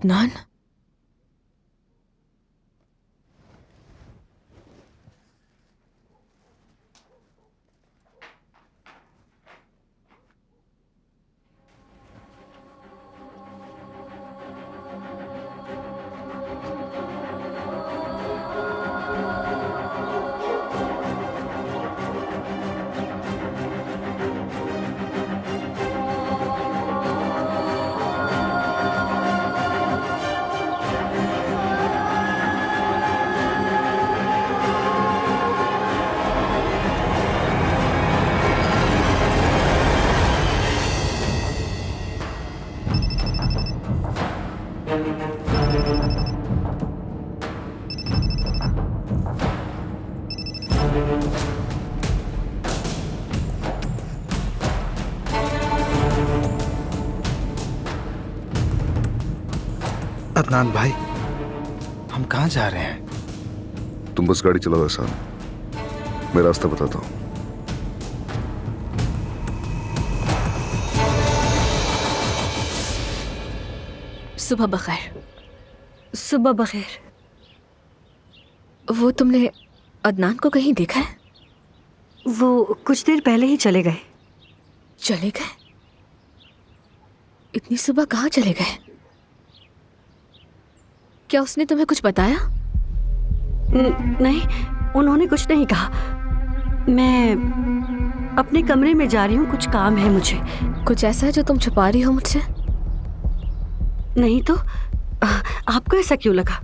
अदनान, अदनान भाई, हम कहाँ जा रहे हैं? तुम बस गाड़ी चलाओ एहसान, मैं रास्ता बताता हूँ। सुबह बखैर। सुबह बखैर। वो तुमने अदनान को कहीं देखा है? वो कुछ देर पहले ही चले गए। चले गए? इतनी सुबह कहाँ चले गए? क्या उसने तुम्हें कुछ बताया? नहीं, उन्होंने कुछ नहीं कहा। मैं अपने कमरे में जा रही हूँ, कुछ काम है मुझे। कुछ ऐसा है जो तुम छुपा रही हो मुझसे? नहीं तो आपको ऐसा क्यों लगा?